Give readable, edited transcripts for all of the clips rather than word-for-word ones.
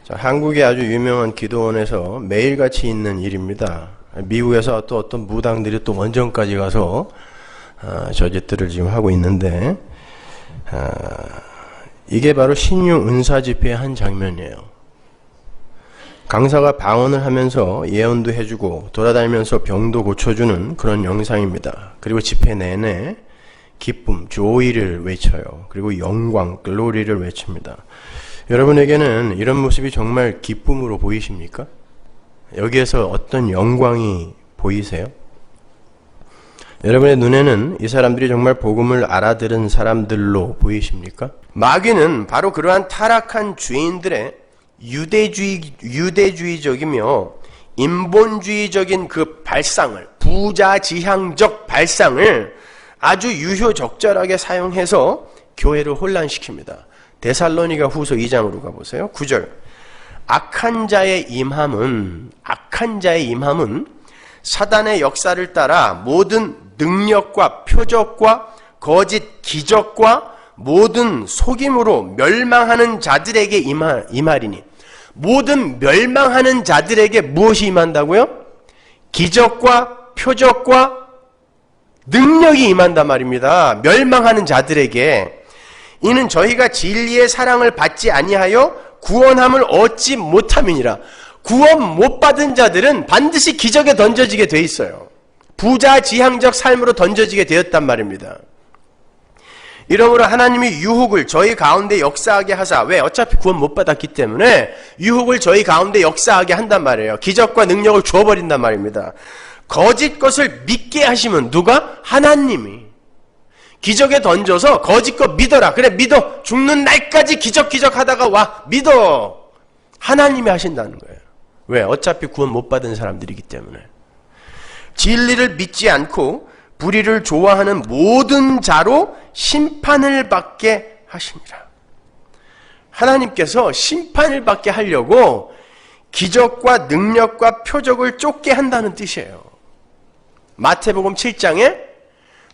한국의 아주 유명한 기도원에서 매일같이 있는 일입니다. 미국에서 또 어떤 무당들이 또 원정까지 가서 저짓들을 지금 하고 있는데, 이게 바로 신유 은사 집회의 한 장면이에요. 강사가 방언을 하면서 예언도 해주고 돌아다니면서 병도 고쳐주는 그런 영상입니다. 그리고 집회 내내 기쁨, 조이를 외쳐요. 그리고 영광, 글로리를 외칩니다. 여러분에게는 이런 모습이 정말 기쁨으로 보이십니까? 여기에서 어떤 영광이 보이세요? 여러분의 눈에는 이 사람들이 정말 복음을 알아들은 사람들로 보이십니까? 마귀는 바로 그러한 타락한 죄인들의 유대주의적이며 인본주의적인 그 발상을, 부자지향적 발상을 아주 유효적절하게 사용해서 교회를 혼란시킵니다. 데살로니가 후서 2장으로 가보세요. 9절. 악한 자의 임함은 사단의 역사를 따라 모든 능력과 표적과 거짓 기적과 모든 속임으로 멸망하는 자들에게 임하리니, 모든 멸망하는 자들에게 무엇이 임한다고요? 기적과 표적과 능력이 임한단 말입니다. 멸망하는 자들에게. 이는 저희가 진리의 사랑을 받지 아니하여 구원함을 얻지 못함이니라. 구원 못 받은 자들은 반드시 기적에 던져지게 돼 있어요. 부자지향적 삶으로 던져지게 되었단 말입니다. 이러므로 하나님이 유혹을 저희 가운데 역사하게 하사, 왜? 어차피 구원 못 받았기 때문에 유혹을 저희 가운데 역사하게 한단 말이에요. 기적과 능력을 주어버린단 말입니다. 거짓 것을 믿게 하시면 누가? 하나님이. 기적에 던져서 거짓 것 믿어라. 그래, 믿어. 죽는 날까지 기적 하다가 와. 믿어. 하나님이 하신다는 거예요. 왜? 어차피 구원 못 받은 사람들이기 때문에. 진리를 믿지 않고 불의를 좋아하는 모든 자로 심판을 받게 하십니다. 하나님께서 심판을 받게 하려고 기적과 능력과 표적을 쫓게 한다는 뜻이에요. 마태복음 7장에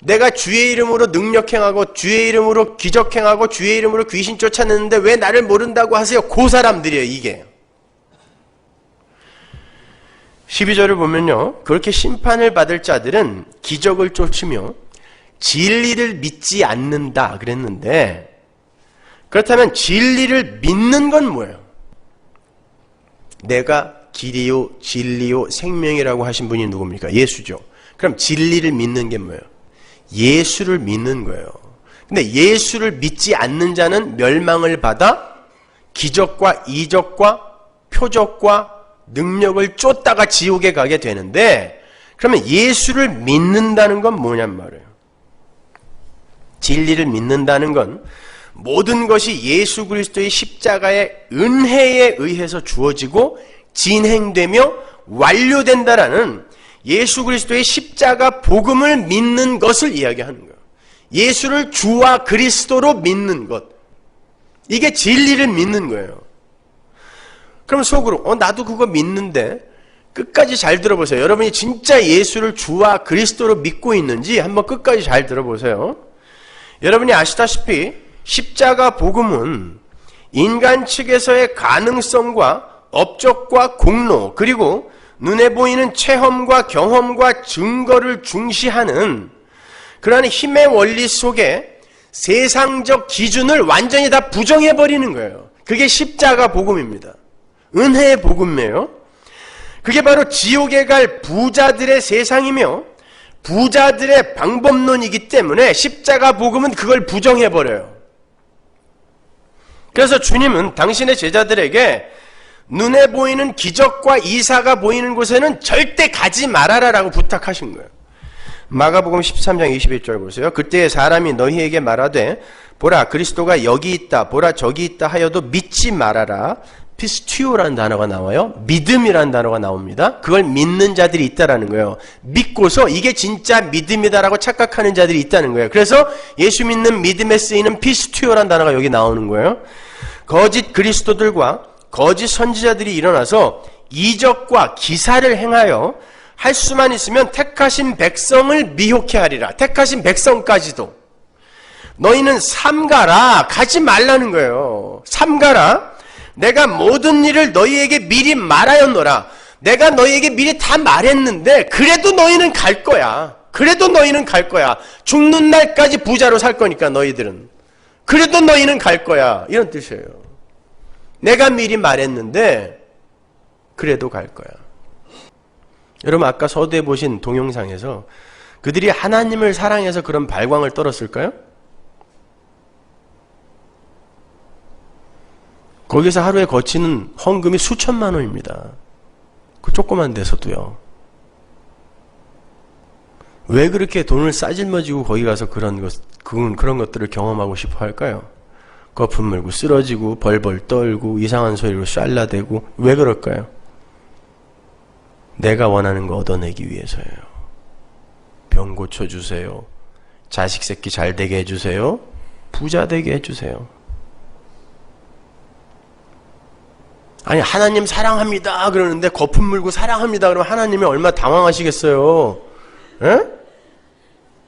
내가 주의 이름으로 능력행하고 주의 이름으로 기적행하고 주의 이름으로 귀신 쫓아내는데 왜 나를 모른다고 하세요? 그 사람들이에요, 이게. 12절을 보면요, 그렇게 심판을 받을 자들은 기적을 쫓으며 진리를 믿지 않는다 그랬는데, 그렇다면 진리를 믿는 건 뭐예요? 내가 길이요 진리요 생명이라고 하신 분이 누굽니까? 예수죠. 그럼 진리를 믿는 게 뭐예요? 예수를 믿는 거예요. 근데 예수를 믿지 않는 자는 멸망을 받아 기적과 이적과 표적과 능력을 쫓다가 지옥에 가게 되는데, 그러면 예수를 믿는다는 건 뭐냔 말이에요. 진리를 믿는다는 건 모든 것이 예수 그리스도의 십자가의 은혜에 의해서 주어지고 진행되며 완료된다라는 예수 그리스도의 십자가 복음을 믿는 것을 이야기하는 거예요. 예수를 주와 그리스도로 믿는 것. 이게 진리를 믿는 거예요. 그럼 속으로 나도 그거 믿는데, 끝까지 잘 들어보세요. 여러분이 진짜 예수를 주와 그리스도로 믿고 있는지 한번 끝까지 잘 들어보세요. 여러분이 아시다시피 십자가 복음은 인간 측에서의 가능성과 업적과 공로, 그리고 눈에 보이는 체험과 경험과 증거를 중시하는 그러한 힘의 원리 속에 세상적 기준을 완전히 다 부정해버리는 거예요. 그게 십자가 복음입니다. 은혜의 복음이에요. 그게 바로 지옥에 갈 부자들의 세상이며 부자들의 방법론이기 때문에 십자가 복음은 그걸 부정해버려요. 그래서 주님은 당신의 제자들에게 눈에 보이는 기적과 이사가 보이는 곳에는 절대 가지 말아라라고 부탁하신 거예요. 마가복음 13장 21절 보세요. 그때 사람이 너희에게 말하되 보라 그리스도가 여기 있다 보라 저기 있다 하여도 믿지 말아라. 피스튜오라는 단어가 나와요. 믿음이라는 단어가 나옵니다. 그걸 믿는 자들이 있다라는 거예요. 믿고서 이게 진짜 믿음이다라고 착각하는 자들이 있다는 거예요. 그래서 예수 믿는 믿음에 쓰이는 피스튜오라는 단어가 여기 나오는 거예요. 거짓 그리스도들과 거짓 선지자들이 일어나서 이적과 기사를 행하여 할 수만 있으면 택하신 백성을 미혹해 하리라. 택하신 백성까지도. 너희는 삼가라. 가지 말라는 거예요. 삼가라. 내가 모든 일을 너희에게 미리 말하였노라. 내가 너희에게 미리 다 말했는데 그래도 너희는 갈 거야. 그래도 너희는 갈 거야. 죽는 날까지 부자로 살 거니까 너희들은. 그래도 너희는 갈 거야. 이런 뜻이에요. 내가 미리 말했는데 그래도 갈 거야. 여러분 아까 서두에 보신 동영상에서 그들이 하나님을 사랑해서 그런 발광을 떨었을까요? 거기서 하루에 거치는 헌금이 수천만 원입니다. 그 조그만 데서도요. 왜 그렇게 돈을 싸질머지고 거기 가서 그런 것들을 경험하고 싶어 할까요? 거품 물고 쓰러지고 벌벌 떨고 이상한 소리로 샬라대고 왜 그럴까요? 내가 원하는 거 얻어내기 위해서예요. 병 고쳐주세요. 자식 새끼 잘 되게 해주세요. 부자 되게 해주세요. 아니 하나님 사랑합니다 그러는데 거품 물고 사랑합니다 그러면 하나님이 얼마나 당황하시겠어요. 에?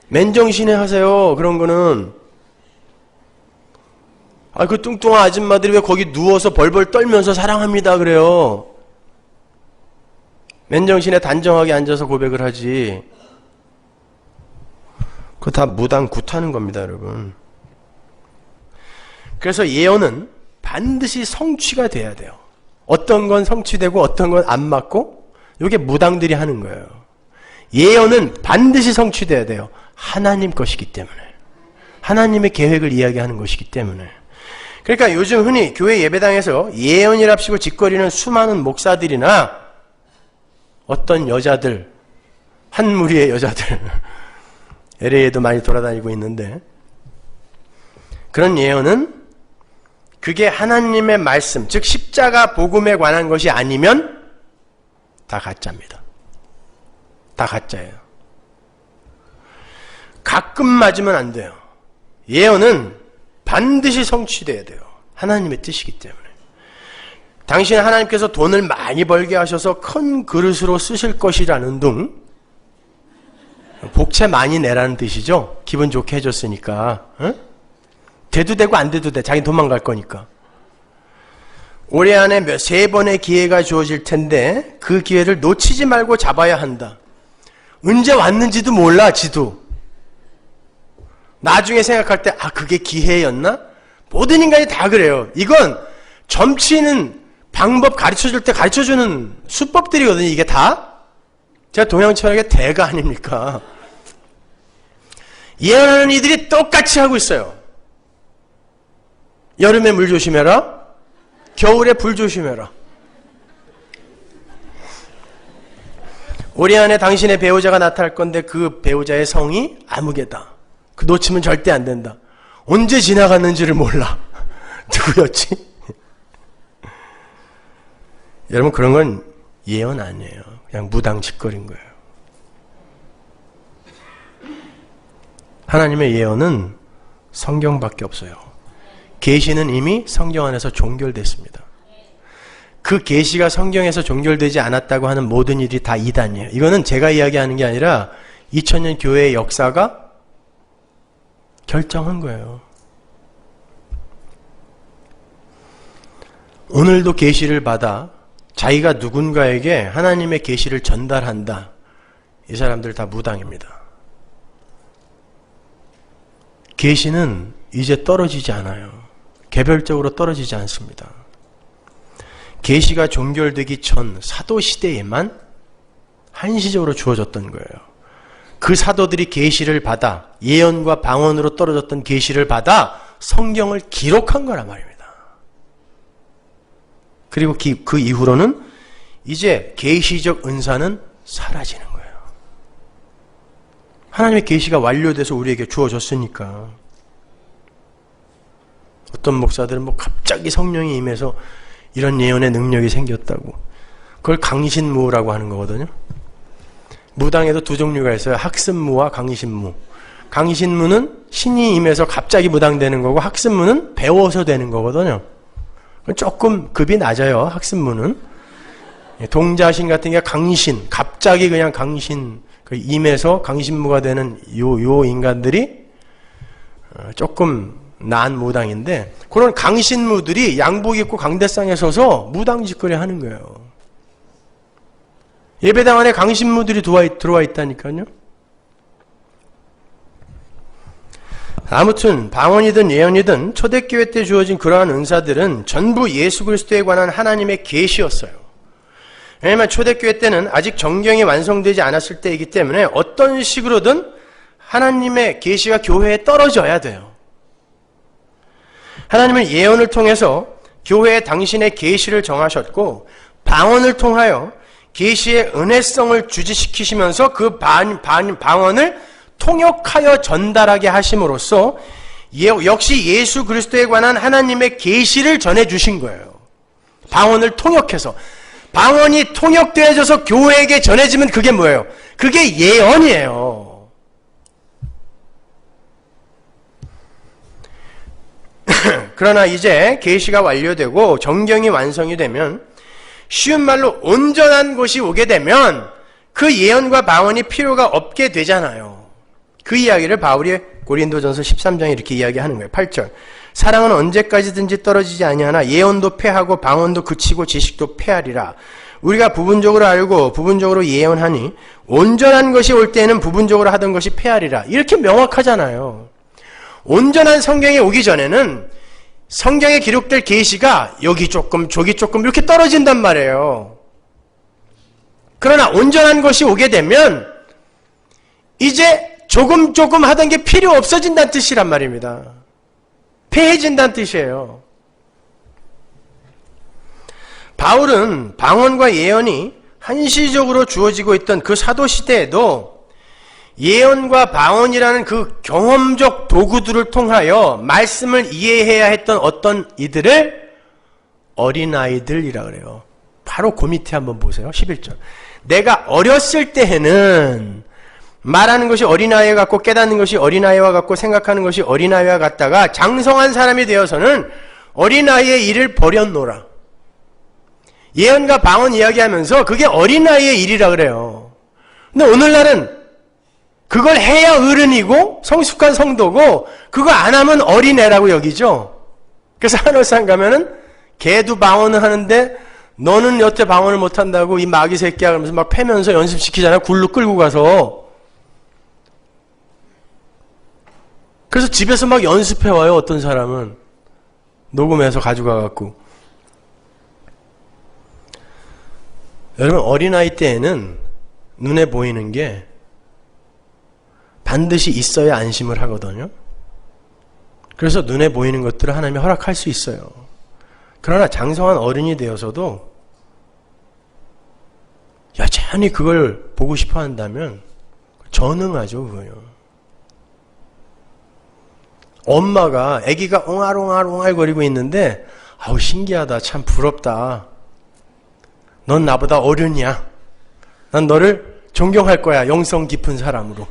맨정신에 하세요. 그런 거는. 그 뚱뚱한 아줌마들이 왜 거기 누워서 벌벌 떨면서 사랑합니다 그래요. 맨정신에 단정하게 앉아서 고백을 하지. 그거 다 무당 굿하는 겁니다 여러분. 그래서 예언은 반드시 성취가 돼야 돼요. 어떤 건 성취되고 어떤 건 안 맞고, 이게 무당들이 하는 거예요. 예언은 반드시 성취돼야 돼요. 하나님 것이기 때문에. 하나님의 계획을 이야기하는 것이기 때문에. 그러니까 요즘 흔히 교회 예배당에서 예언이랍시고 짓거리는 수많은 목사들이나 어떤 여자들, 한 무리의 여자들, LA에도 많이 돌아다니고 있는데, 그런 예언은 그게 하나님의 말씀, 즉 십자가 복음에 관한 것이 아니면 다 가짜입니다. 다 가짜예요. 가끔 맞으면 안 돼요. 예언은 반드시 성취돼야 돼요. 하나님의 뜻이기 때문에. 당신 하나님께서 돈을 많이 벌게 하셔서 큰 그릇으로 쓰실 것이라는 둥, 복채 많이 내라는 뜻이죠. 기분 좋게 해줬으니까. 응? 돼도 되고 안 돼도 돼. 자기 도망갈 거니까. 올해 안에 3번의 기회가 주어질 텐데 그 기회를 놓치지 말고 잡아야 한다. 언제 왔는지도 몰라 지도. 나중에 생각할 때 그게 기회였나? 모든 인간이 다 그래요. 이건 점치는 방법 가르쳐줄 때 가르쳐주는 수법들이거든요. 이게 다. 제가 동양철학의 대가 아닙니까? 예언하는 이들이 똑같이 하고 있어요. 여름에 물 조심해라. 겨울에 불 조심해라. 올해 안에 당신의 배우자가 나타날 건데 그 배우자의 성이 아무개다. 그 놓치면 절대 안 된다. 언제 지나갔는지를 몰라. 누구였지? 여러분 그런 건 예언 아니에요. 그냥 무당짓거리인 거예요. 하나님의 예언은 성경밖에 없어요. 계시는 이미 성경 안에서 종결됐습니다. 그 계시가 성경에서 종결되지 않았다고 하는 모든 일이 다 이단이에요. 이거는 제가 이야기하는 게 아니라 2000년 교회의 역사가 결정한 거예요. 오늘도 계시를 받아 자기가 누군가에게 하나님의 계시를 전달한다. 이 사람들 다 무당입니다. 계시는 이제 떨어지지 않아요. 개별적으로 떨어지지 않습니다. 계시가 종결되기 전 사도 시대에만 한시적으로 주어졌던 거예요. 그 사도들이 계시를 받아 예언과 방언으로 떨어졌던 계시를 받아 성경을 기록한 거란 말입니다. 그리고 그 이후로는 이제 계시적 은사는 사라지는 거예요. 하나님의 계시가 완료돼서 우리에게 주어졌으니까. 어떤 목사들은 갑자기 성령이 임해서 이런 예언의 능력이 생겼다고. 그걸 강신무라고 하는 거거든요. 무당에도 두 종류가 있어요. 학습무와 강신무. 강신무는 신이 임해서 갑자기 무당되는 거고 학습무는 배워서 되는 거거든요. 조금 급이 낮아요. 학습무는. 동자신 같은 게 강신, 갑자기 그냥 강신, 임해서 강신무가 되는 요 인간들이 조금 난 무당인데 그런 강신무들이 양복 입고 강대상에 서서 무당짓거리 하는 거예요. 예배당 안에 강신무들이 들어와 있다니까요. 아무튼 방언이든 예언이든 초대교회 때 주어진 그러한 은사들은 전부 예수 그리스도에 관한 하나님의 계시였어요. 왜냐하면 초대교회 때는 아직 정경이 완성되지 않았을 때이기 때문에 어떤 식으로든 하나님의 계시가 교회에 떨어져야 돼요. 하나님은 예언을 통해서 교회에 당신의 계시를 정하셨고 방언을 통하여 계시의 은혜성을 주지시키시면서 그 방언을 통역하여 전달하게 하심으로써 역시 예수 그리스도에 관한 하나님의 계시를 전해주신 거예요. 방언을 통역해서. 방언이 통역되어져서 교회에게 전해지면 그게 뭐예요? 그게 예언이에요. 그러나 이제 계시가 완료되고 정경이 완성이 되면 쉬운 말로 온전한 것이 오게 되면 그 예언과 방언이 필요가 없게 되잖아요. 그 이야기를 바울이 고린도전서 13장에 이렇게 이야기하는 거예요. 8절. 사랑은 언제까지든지 떨어지지 아니하나 예언도 패하고 방언도 그치고 지식도 패하리라. 우리가 부분적으로 알고 부분적으로 예언하니 온전한 것이 올 때에는 부분적으로 하던 것이 패하리라. 이렇게 명확하잖아요. 온전한 성경이 오기 전에는 성경에 기록될 계시가 여기 조금 저기 조금 이렇게 떨어진단 말이에요. 그러나 온전한 것이 오게 되면 이제 조금 하던 게 필요 없어진다는 뜻이란 말입니다. 패해진다는 뜻이에요. 바울은 방언과 예언이 한시적으로 주어지고 있던 그 사도시대에도 예언과 방언이라는 그 경험적 도구들을 통하여 말씀을 이해해야 했던 어떤 이들을 어린아이들이라 그래요. 바로 그 밑에 한번 보세요. 11절. 내가 어렸을 때에는 말하는 것이 어린아이와 같고 깨닫는 것이 어린아이와 같고 생각하는 것이 어린아이와 같다가 장성한 사람이 되어서는 어린아이의 일을 버렸노라. 예언과 방언 이야기하면서 그게 어린아이의 일이라 그래요. 근데 오늘날은 그걸 해야 어른이고 성숙한 성도고 그거 안 하면 어린애라고 여기죠. 그래서 한월산 가면은 걔도 방언을 하는데 너는 여태 방언을 못한다고 이 마귀 새끼야 그러면서 막 패면서 연습시키잖아요. 굴로 끌고 가서. 그래서 집에서 막 연습해와요. 어떤 사람은 녹음해서 가져가갖고. 여러분 어린아이 때에는 눈에 보이는 게 반드시 있어야 안심을 하거든요. 그래서 눈에 보이는 것들을 하나님이 허락할 수 있어요. 그러나 장성한 어른이 되어서도 여전히 그걸 보고 싶어 한다면 전응하죠. 그거요. 엄마가 아기가 옹알옹알옹알거리고 있는데 아우 신기하다 참 부럽다. 넌 나보다 어른이야. 난 너를 존경할 거야. 영성 깊은 사람으로.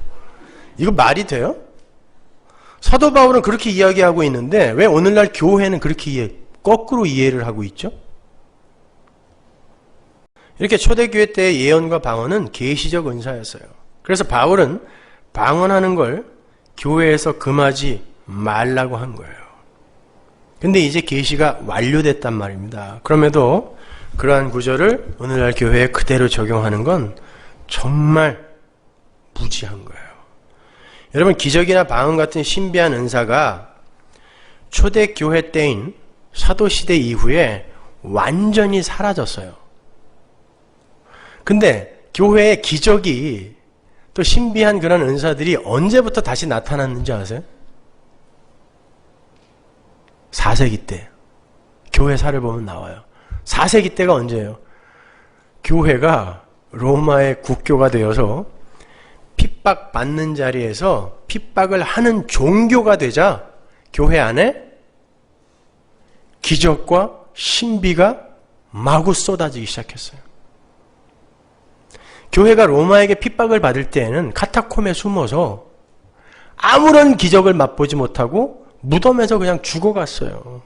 이거 말이 돼요? 사도 바울은 그렇게 이야기하고 있는데 왜 오늘날 교회는 그렇게 거꾸로 이해를 하고 있죠? 이렇게 초대교회 때의 예언과 방언은 계시적 은사였어요. 그래서 바울은 방언하는 걸 교회에서 금하지 말라고 한 거예요. 근데 이제 계시가 완료됐단 말입니다. 그럼에도 그러한 구절을 오늘날 교회에 그대로 적용하는 건 정말 무지한 거예요. 여러분 기적이나 방언 같은 신비한 은사가 초대교회 때인 사도시대 이후에 완전히 사라졌어요. 근데 교회의 기적이 또 신비한 그런 은사들이 언제부터 다시 나타났는지 아세요? 4세기 때 교회사를 보면 나와요. 4세기 때가 언제예요? 교회가 로마의 국교가 되어서 핍박받는 자리에서 핍박을 하는 종교가 되자 교회 안에 기적과 신비가 마구 쏟아지기 시작했어요. 교회가 로마에게 핍박을 받을 때에는 카타콤에 숨어서 아무런 기적을 맛보지 못하고 무덤에서 그냥 죽어갔어요.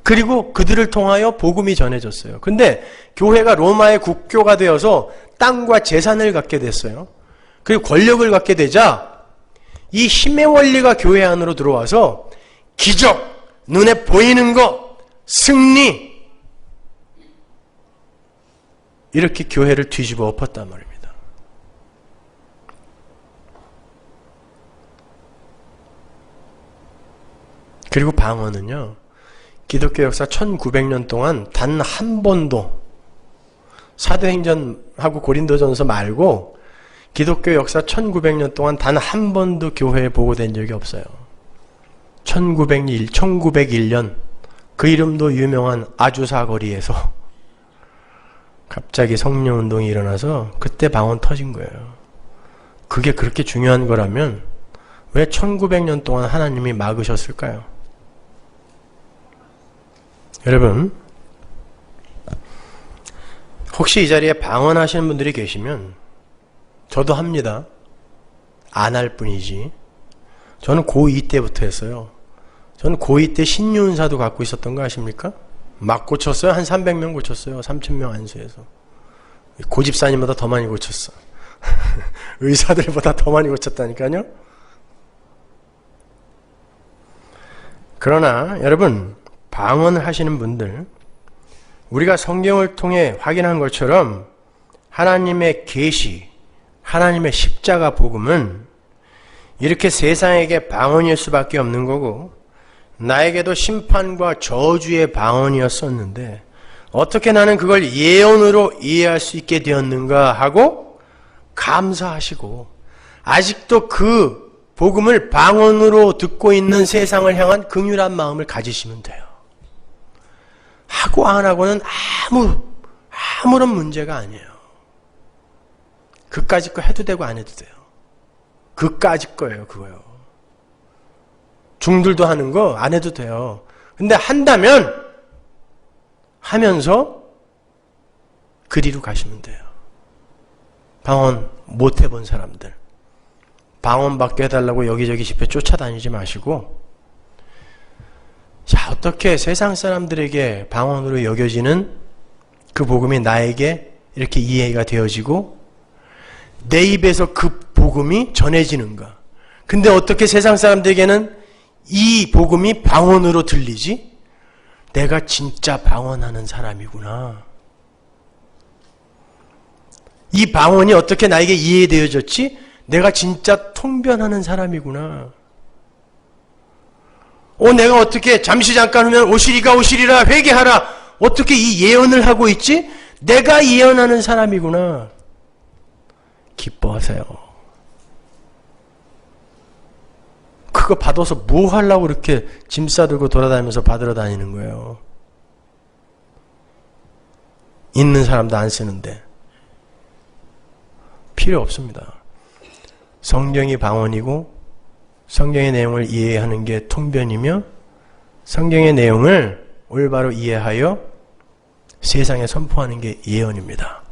그리고 그들을 통하여 복음이 전해졌어요. 근데 교회가 로마의 국교가 되어서 땅과 재산을 갖게 됐어요. 그리고 권력을 갖게 되자 이 힘의 원리가 교회 안으로 들어와서 기적, 눈에 보이는 것, 승리, 이렇게 교회를 뒤집어 엎었단 말입니다. 그리고 방언은요, 기독교 역사 1900년 동안 단 한 번도 사도행전하고 고린도전서 말고 기독교 역사 1900년 동안 단 한 번도 교회에 보고된 적이 없어요. 1901년 그 이름도 유명한 아주사 거리에서 갑자기 성령운동이 일어나서 그때 방언 터진 거예요. 그게 그렇게 중요한 거라면 왜 1900년 동안 하나님이 막으셨을까요? 여러분, 혹시 이 자리에 방언하시는 분들이 계시면 저도 합니다. 안 할 뿐이지. 저는 고2 때부터 했어요. 저는 고2 때 신유은사도 갖고 있었던 거 아십니까? 막 고쳤어요. 한 300명 고쳤어요. 3000명 안수해서. 고집사님보다 더 많이 고쳤어. 의사들보다 더 많이 고쳤다니까요. 그러나 여러분, 방언을 하시는 분들, 우리가 성경을 통해 확인한 것처럼 하나님의 계시, 하나님의 십자가 복음은 이렇게 세상에게 방언일 수밖에 없는 거고 나에게도 심판과 저주의 방언이었었는데 어떻게 나는 그걸 예언으로 이해할 수 있게 되었는가 하고 감사하시고 아직도 그 복음을 방언으로 듣고 있는 세상을 향한 긍휼한 마음을 가지시면 돼요. 하고 안 하고는 아무런 문제가 아니에요. 그까짓 거 해도 되고 안 해도 돼요. 그까짓 거예요, 그거요. 중들도 하는 거 안 해도 돼요. 근데 한다면 하면서 그리로 가시면 돼요. 방언 못 해본 사람들, 방언받게 해달라고 여기저기 집회 쫓아다니지 마시고, 자, 어떻게 세상 사람들에게 방언으로 여겨지는 그 복음이 나에게 이렇게 이해가 되어지고 내 입에서 그 복음이 전해지는가? 근데 어떻게 세상 사람들에게는 이 복음이 방언으로 들리지? 내가 진짜 방언하는 사람이구나. 이 방언이 어떻게 나에게 이해되어졌지? 내가 진짜 통변하는 사람이구나. 내가 어떻게 잠깐 후면 오시리라 회개하라. 어떻게 이 예언을 하고 있지? 내가 예언하는 사람이구나. 기뻐하세요. 그거 받아서 뭐 하려고 그렇게 짐 싸들고 돌아다니면서 받으러 다니는 거예요. 있는 사람도 안 쓰는데. 필요 없습니다. 성경이 방언이고 성경의 내용을 이해하는 게 통변이며 성경의 내용을 올바로 이해하여 세상에 선포하는 게 예언입니다.